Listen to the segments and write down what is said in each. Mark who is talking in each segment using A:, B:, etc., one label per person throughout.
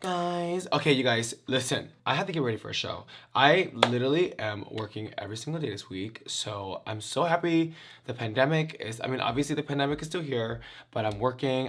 A: Guys, okay, you guys, listen, I have to get ready for a show. I literally am working every single day this week, so I'm so happy the pandemic is, obviously the pandemic is still here, but I'm working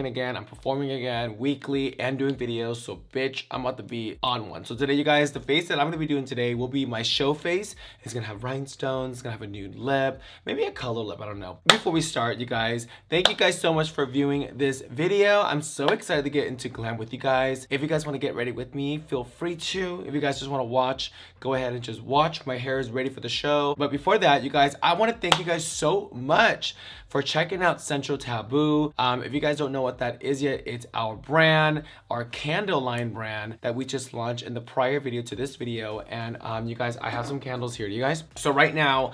A: again, I'm performing again weekly and doing videos, so bitch, I'm about to be on one. So today, you guys, the face that I'm gonna be doing today will be my show face. It's gonna have rhinestones, it's gonna have a nude lip, maybe a color lip, I don't know. Before we start, you guys, thank you guys so much for viewing this video. I'm so excited to get into glam with you guys. If you guys want to get ready with me, feel free to. If you guys just want to watch, go ahead and just watch. My hair is ready for the show. But before that, you guys, I want to thank you guys so much for checking out Central Taboo. If you guys don't know what that is yet, it's our brand, our candle line brand that we just launched in the prior video to this video. And you guys, I have some candles here, you guys. So right now,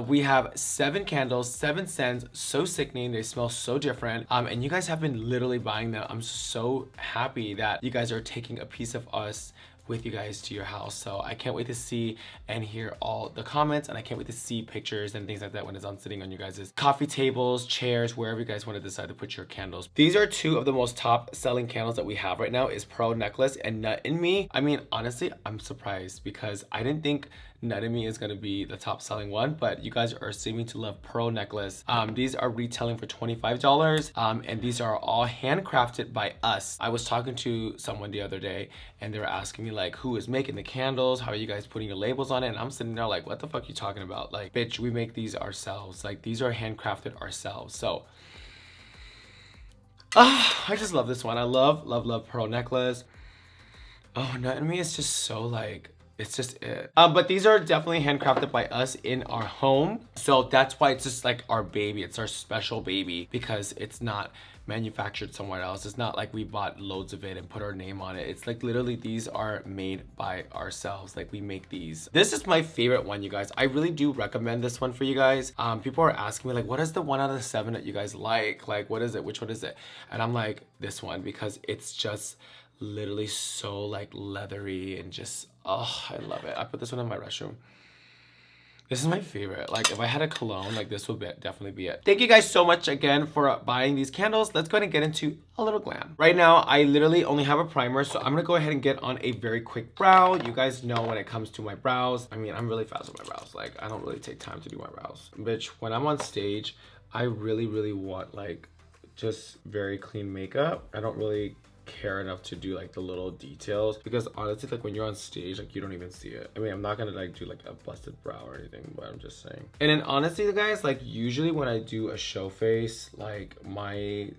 A: we have 7 candles, 7 scents, so sickening, they smell so different, and you guys have been literally buying them. I'm so happy that you guys are taking a piece of us with you guys to your house. So I can't wait to see and hear all the comments, and I can't wait to see pictures and things like that when it's on sitting on you guys' coffee tables, chairs, wherever you guys want to decide to put your candles. These are 2 of the most top selling candles that we have right now, is Pearl Necklace and Nut in Me. Honestly, I'm surprised because I didn't think Nut in Me is gonna be the top selling one, but you guys are seeming to love Pearl Necklace. These are retailing for $25, and these are all handcrafted by us. I was talking to someone the other day and they were asking me like, who is making the candles? How are you guys putting your labels on it? And I'm sitting there like, what the fuck are you talking about? Like, bitch, we make these ourselves. Like, these are handcrafted ourselves. So I just love this one. I love Pearl Necklace. Oh, Nut in Me is just so like, it's just it. But these are definitely handcrafted by us in our home. So that's why it's just like our baby. It's our special baby because it's not manufactured somewhere else. It's not like we bought loads of it and put our name on it. It's like literally these are made by ourselves. Like, we make these. This is my favorite one, you guys. I really do recommend this one for you guys. People are asking me like, what is the 1 out of the 7 that you guys like? Like, what is it? Which one is it? And I'm like, this one, because it's just literally so like leathery and just, oh, I love it. I put this one in my restroom. This is my favorite. Like, if I had a cologne, like this would definitely be it. Thank you guys so much again for buying these candles. Let's go ahead and get into a little glam. Right now, I literally only have a primer, so I'm gonna go ahead and get on a very quick brow. You guys know when it comes to my brows, I'm really fast with my brows. Like, I don't really take time to do my brows. Bitch, when I'm on stage, I really want like just very clean makeup. I don't really care enough to do like the little details because honestly, like when you're on stage, like you don't even see it. I'm not gonna like do like a busted brow or anything, but I'm just saying. And then honestly, guys, like usually when I do a show face, like my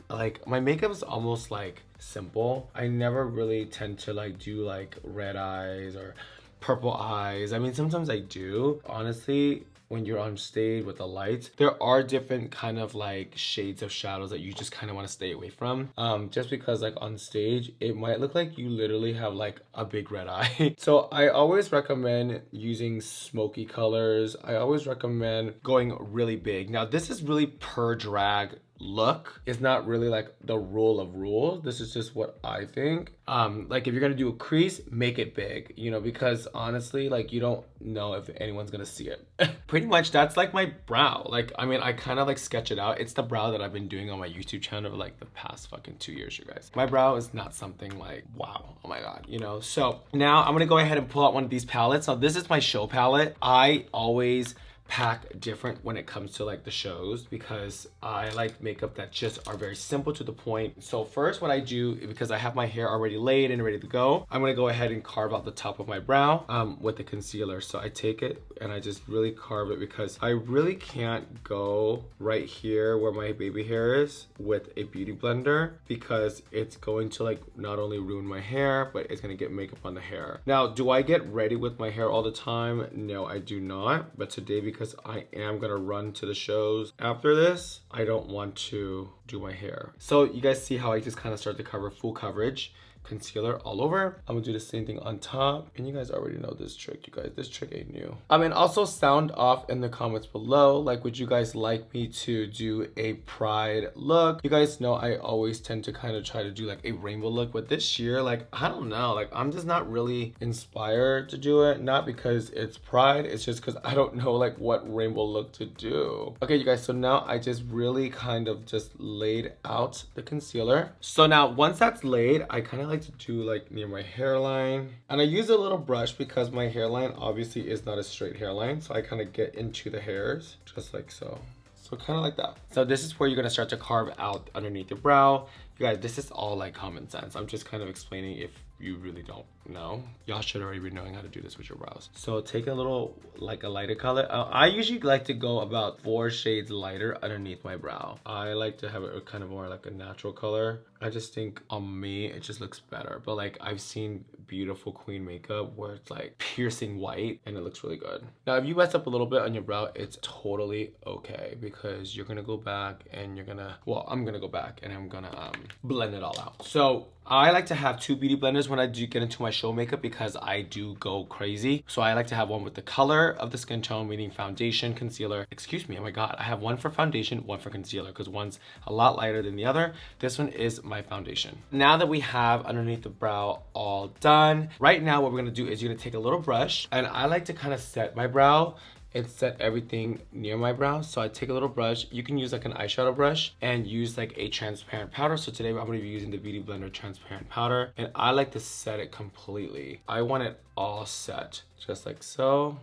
A: makeup is almost like simple. I never really tend to like do like red eyes or purple eyes. Sometimes I do. Honestly, when you're on stage with the lights, there are different kind of like shades of shadows that you just kind of want to stay away from. Just because like on stage, it might look like you literally have like a big red eye. So I always recommend using smoky colors. I always recommend going really big. Now this is really per drag look. It's not really like the rule of rules. This is just what I think. Like if you're gonna do a crease, make it big, because honestly, like you don't know if anyone's gonna see it. Pretty much that's like my brow. Like, I kind of like sketch it out. It's the brow that I've been doing on my YouTube channel for like the past fucking 2 years, you guys. My brow is not something like, wow, oh my God, So now I'm gonna go ahead and pull out one of these palettes. Now this is my show palette. I always pack different when it comes to like the shows because I like makeup that just are very simple to the point. So first what I do, because I have my hair already laid and ready to go, I'm gonna go ahead and carve out the top of my brow with the concealer. So I take it and I just really carve it because I really can't go right here where my baby hair is with a beauty blender because it's going to like not only ruin my hair, but it's gonna get makeup on the hair. Now, do I get ready with my hair all the time? No, I do not. But today, because I am gonna run to the shows after this, I don't want to do my hair. So you guys see how I just kind of start to cover full coverage. concealer all over. I'm gonna do the same thing on top. And you guys already know this trick, you guys. This trick ain't new. And also sound off in the comments below. Like, would you guys like me to do a pride look? You guys know I always tend to kind of try to do like a rainbow look, but this year, like, I don't know, like, I'm just not really inspired to do it. Not because it's pride, it's just because I don't know like what rainbow look to do. Okay, you guys, so now I just really kind of just laid out the concealer. So now once that's laid, I kind of like to do like near my hairline. And I use a little brush because my hairline obviously is not a straight hairline. So I kind of get into the hairs just like so. So kind of like that. So this is where you're gonna start to carve out underneath your brow. You guys, this is all like common sense. I'm just kind of explaining if you really don't know. Y'all should already be knowing how to do this with your brows. So take a little, like a lighter color. I usually like to go about 4 shades lighter underneath my brow. I like to have it kind of more like a natural color. I just think on me, it just looks better. But like I've seen beautiful queen makeup where it's like piercing white and it looks really good. Now, if you mess up a little bit on your brow, it's totally okay because you're gonna go back and you're gonna, well, I'm gonna go back and I'm gonna blend it all out. So I like to have 2 beauty blenders when I do get into my show makeup because I do go crazy. So I like to have one with the color of the skin tone, meaning foundation, concealer. Excuse me, oh my God. I have one for foundation, one for concealer because one's a lot lighter than the other. This one is my foundation. Now that we have underneath the brow all done, right now what we're gonna do is you're gonna take a little brush and I like to kind of set my brow and set everything near my brow. So I take a little brush. You can use like an eyeshadow brush and use like a transparent powder. So today I'm gonna be using the Beauty Blender transparent powder and I like to set it completely. I want it all set, just like so,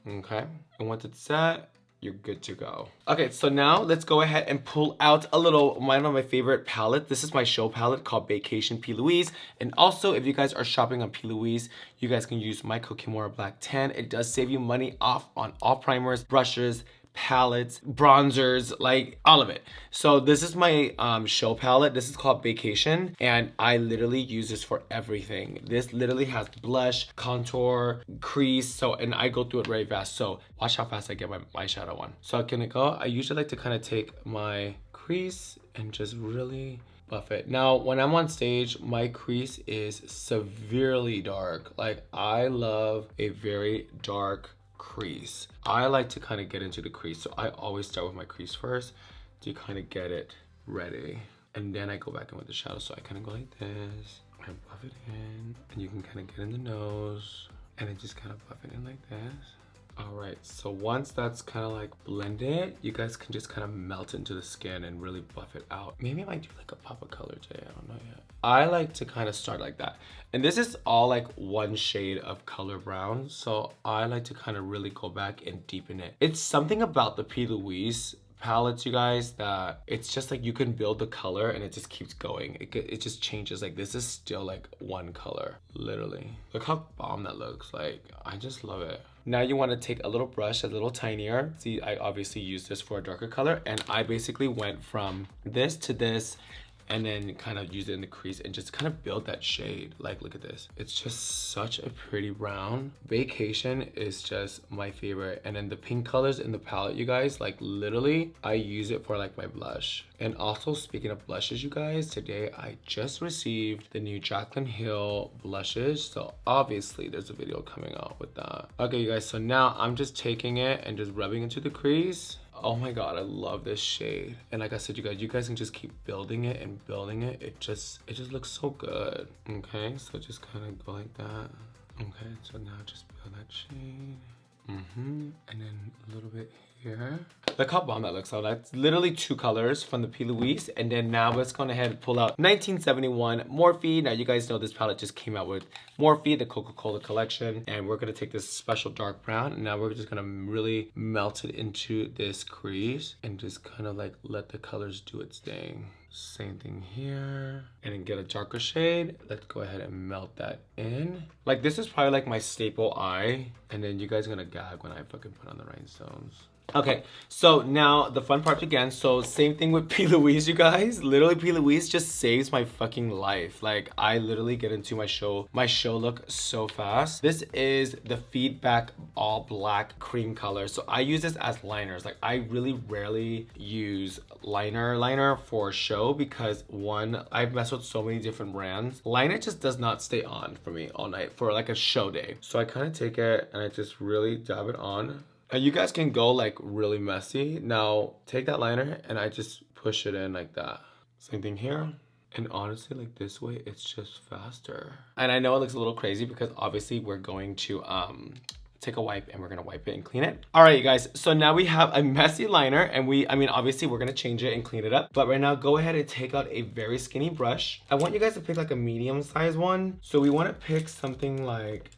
A: okay? And once it's set, you're good to go. Okay, so now let's go ahead and pull out a little, one of my favorite palettes. This is my show palette called Vacation P. Louise. And also, if you guys are shopping on P. Louise, you guys can use my code Kimora Blac 10. It does save you money off on all primers, brushes, palettes, bronzers, like all of it. So this is my show palette. This is called Vacation and I literally use this for everything. This literally has blush, contour, crease, so, and I go through it very fast. So watch how fast I get my eyeshadow on. So can it go? I usually like to kind of take my crease and just really buff it. Now, when I'm on stage, my crease is severely dark. Like I love a very dark crease. I like to kind of get into the crease, so I always start with my crease first to kind of get it ready, and then I go back in with the shadow. So I kind of go like this, I buff it in, and you can kind of get in the nose, and then just kind of buff it in like this. All right, so once that's kind of like blended, you guys can just kind of melt into the skin and really buff it out. Maybe I might do like a pop of color today, I don't know yet. I like to kind of start like that. And this is all like 1 shade of color brown. So I like to kind of really go back and deepen it. It's something about the P. Louise palettes, you guys, that it's just like you can build the color and it just keeps going. It just changes. Like this is still like 1 color, literally. Look how bomb that looks. Like I just love it. Now you want to take a little brush, a little tinier. See, I obviously use this for a darker color, and I basically went from this to this and then kind of use it in the crease and just kind of build that shade. Like, look at this. It's just such a pretty brown. Vacation is just my favorite. And then the pink colors in the palette, you guys, like literally, I use it for like my blush. And also, speaking of blushes, you guys, today I just received the new Jaclyn Hill blushes. So obviously there's a video coming out with that. Okay, you guys, so now I'm just taking it and just rubbing into the crease. Oh my God, I love this shade. And like I said, you guys can just keep building it and building it. It just looks so good. Okay, so just kind of go like that. Okay, so now just build that shade. And then a little bit here. Look how bomb that looks. So that's literally 2 colors from the P. Louise. And then now let's go ahead and pull out 1971 Morphe. Now you guys know this palette just came out with Morphe, the Coca-Cola collection. And we're gonna take this special dark brown. And now we're just gonna really melt it into this crease and just kind of like let the colors do its thing. Same thing here. And then get a darker shade. Let's go ahead and melt that in. Like this is probably like my staple eye. And then you guys are gonna gag when I fucking put on the rhinestones. Okay, so now the fun part again. So same thing with P. Louise, you guys. Literally, P. Louise just saves my fucking life. Like I literally get into my show look so fast. This is the Feedback All Black cream color. So I use this as liners. Like I really rarely use liner for show because one, I've messed with so many different brands. Liner just does not stay on for me all night for like a show day. So I kind of take it and I just really dab it on. And you guys can go like really messy. Now take that liner and I just push it in like that. Same thing here. And honestly, like this way, it's just faster. And I know it looks a little crazy because obviously we're going to take a wipe and we're gonna wipe it and clean it. All right, you guys, so now we have a messy liner and I mean, obviously we're gonna change it and clean it up, but right now go ahead and take out a very skinny brush. I want you guys to pick like a medium size one. So we wanna pick something like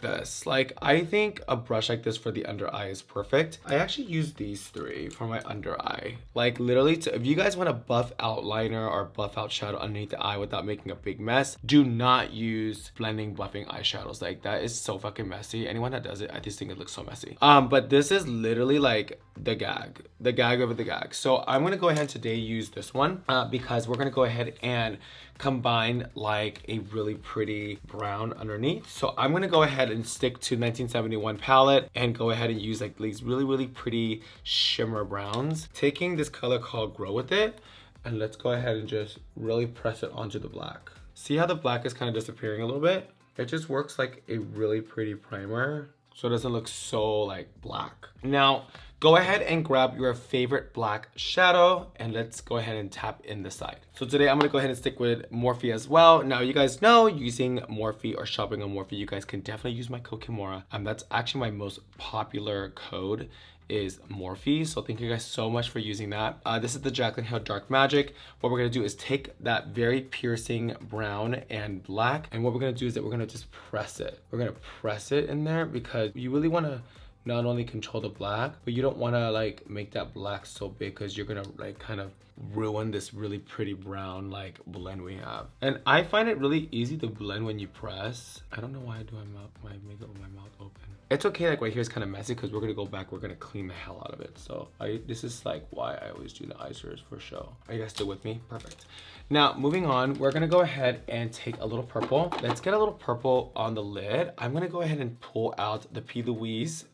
A: this. Like, I think a brush like this for the under eye is perfect. I actually use these three for my under eye. Like, literally, if you guys want a buff outliner or buff out shadow underneath the eye without making a big mess, do not use blending buffing eyeshadows. Like, that is so fucking messy. Anyone that does it, I just think it looks so messy. But this is literally like the gag over the gag. So I'm gonna go ahead today use this one because we're gonna go ahead and combine like a really pretty brown underneath. So I'm gonna go ahead and stick to 1971 palette and go ahead and use like these really pretty shimmer browns. Taking this color called Grow With It, and let's go ahead and just really press it onto the black. See how the black is kind of disappearing a little bit? It just works like a really pretty primer, so it doesn't look so like black. Now, go ahead and grab your favorite black shadow and let's go ahead and tap in the side. So today I'm gonna go ahead and stick with Morphe as well. Now you guys know, using Morphe or shopping on Morphe, you guys can definitely use my code Kimora. That's actually my most popular code is Morphe. So thank you guys so much for using that. This is the Jaclyn Hill Dark Magic. What we're gonna do is take that very piercing brown and black, and what we're gonna do is that we're gonna just press it. We're gonna press it in there because you really wanna not only control the black, but you don't want to like make that black so big because you're gonna like kind of ruin this really pretty brown like blend we have. And I find it really easy to blend when you press. I don't know why I do my makeup with my mouth open. It's okay, like right here is kind of messy because we're gonna go back, we're gonna clean the hell out of it. So this is like why I always do the eyeshadows for show. Are you guys still with me? Perfect. Now moving on, we're gonna go ahead and take a little purple. Let's get a little purple on the lid. I'm gonna go ahead and pull out the P. Louise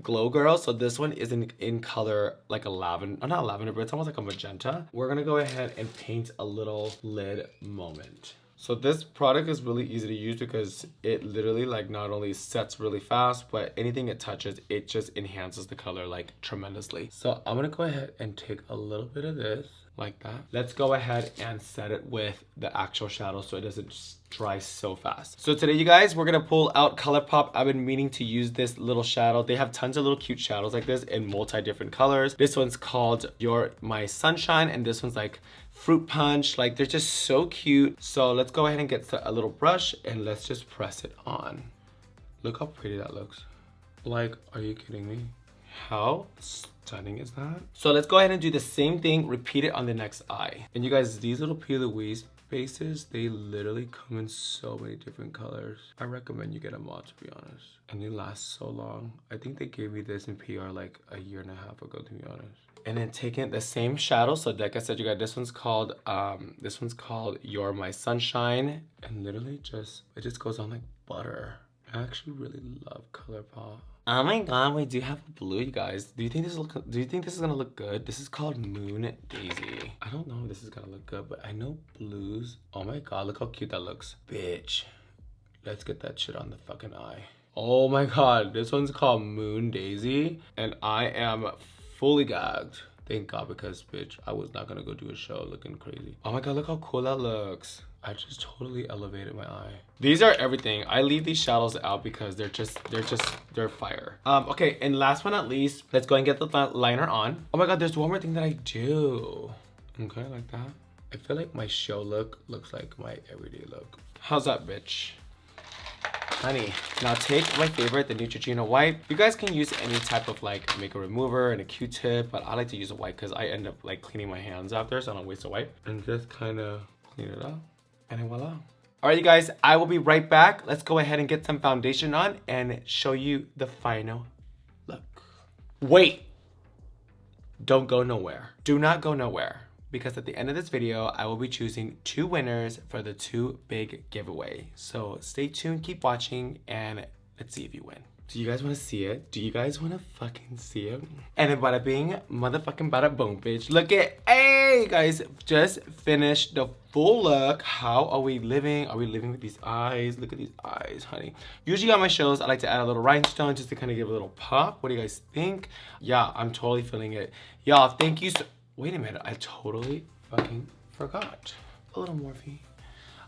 A: Glow Girl. So this one is in color like a lavender, not lavender, but it's almost like a magenta. We're gonna go ahead and paint a little lid moment. So this product is really easy to use because it literally like not only sets really fast, but anything it touches, it just enhances the color like tremendously. So I'm gonna go ahead and take a little bit of this like that. Let's go ahead and set it with the actual shadow so it doesn't just dry so fast. So today, you guys, we're gonna pull out ColourPop. I've been meaning to use this little shadow. They have tons of little cute shadows like this in multi different colors. This one's called You're My Sunshine, and this one's like Fruit Punch. Like, they're just so cute. So let's go ahead and get a little brush and let's just press it on. Look how pretty that looks. Like, are you kidding me? How stunning is that? So let's go ahead and do the same thing, repeat it on the next eye. And you guys, these little P. Louise bases, they literally come in so many different colors. I recommend you get them all, to be honest. And they last so long. I think they gave me this in PR like a year and a half ago, to be honest. And then taking the same shadow, so like I said, you guys, this one's called You're My Sunshine. And literally it just goes on like butter. I actually really love ColourPop. Oh my god, we do have a blue, you guys. Do you think this is gonna look good? This is called Moon Daisy. I don't know if this is gonna look good, but I know blues. Oh my god, look how cute that looks. Bitch. Let's get that shit on the fucking eye. Oh my god, this one's called Moon Daisy, and I am fully gagged. Thank god, because bitch, I was not gonna go do a show looking crazy. Oh my god, look how cool that looks. I just totally elevated my eye. These are everything. I leave these shadows out because they're fire. Okay, and last but not least, let's go and get the liner on. Oh my god, there's one more thing that I do. Okay, like that. I feel like my show look looks like my everyday look. How's that, bitch? Honey, now take my favorite, the Neutrogena wipe. You guys can use any type of like makeup remover and a Q-tip, but I like to use a wipe because I end up like cleaning my hands after, so I don't waste a wipe. And just kind of clean it up. And then voila. All right, you guys, I will be right back. Let's go ahead and get some foundation on and show you the final look. Wait, don't go nowhere. Do not go nowhere, because at the end of this video, I will be choosing 2 winners for the 2 big giveaway. So stay tuned, keep watching, and let's see if you win. Do you guys want to see it? Do you guys want to fucking see it? And then bada bing, motherfucking bada boom, bitch. Look at, hey, guys, just finished the full look. How are we living? Are we living with these eyes? Look at these eyes, honey. Usually on my shows, I like to add a little rhinestone just to kind of give a little pop. What do you guys think? Yeah, I'm totally feeling it. Y'all, thank you so... Wait a minute, I totally fucking forgot. A little Morphe.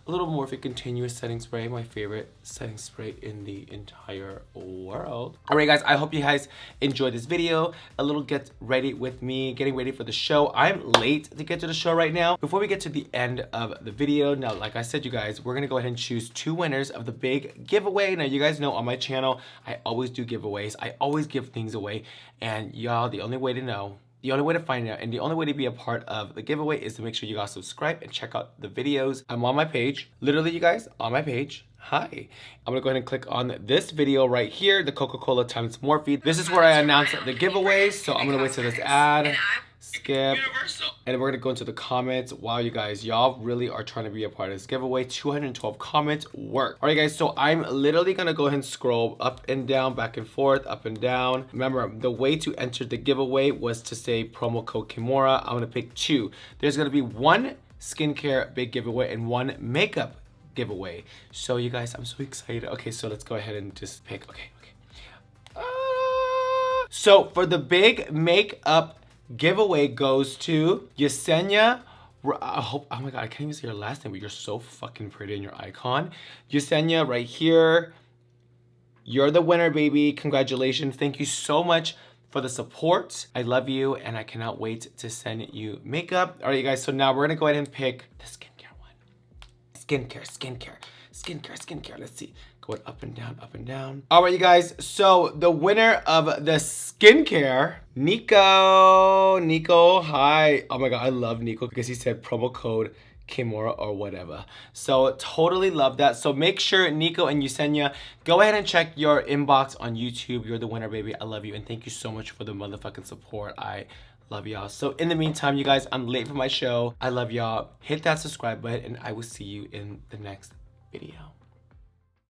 A: a little Morphe Continuous Setting Spray, my favorite setting spray in the entire world. Alright guys, I hope you guys enjoyed this video. A little get ready with me, getting ready for the show. I'm late to get to the show right now. Before we get to the end of the video, now like I said, you guys, we're gonna go ahead and choose 2 winners of the big giveaway. Now you guys know on my channel, I always do giveaways. I always give things away, and y'all, the only way to know, the only way to find out, and the only way to be a part of the giveaway is to make sure you guys subscribe and check out the videos. I'm on my page, literally you guys, on my page. Hi. I'm gonna go ahead and click on this video right here, the Coca-Cola times Morphe. This is where I announce the giveaways, so I'm gonna wait till this ad, skip, and we're gonna go into the comments. Wow, you guys, y'all really are trying to be a part of this giveaway. 212 comments work. All right, guys, so I'm literally gonna go ahead and scroll up and down, back and forth, up and down. Remember, the way to enter the giveaway was to say promo code Kimora. I'm gonna pick 2. There's gonna be 1 skincare big giveaway and 1 makeup giveaway. So you guys, I'm so excited. Okay, so let's go ahead and just pick. Okay. So for the big makeup giveaway goes to Yesenia. I hope, oh my god, I can't even say your last name, but you're so fucking pretty in your icon. Yesenia right here. You're the winner, baby. Congratulations. Thank you so much for the support. I love you, and I cannot wait to send you makeup. All right, you guys, so now we're gonna go ahead and pick the skincare one. Skincare. Let's see. Going up and down, up and down. All right, you guys. So the winner of the skincare, Nico, hi. Oh my God, I love Nico because he said promo code Kimora or whatever. So totally love that. So make sure Nico and Yesenia, go ahead and check your inbox on YouTube. You're the winner, baby. I love you. And thank you so much for the motherfucking support. I love y'all. So in the meantime, you guys, I'm late for my show. I love y'all. Hit that subscribe button and I will see you in the next video.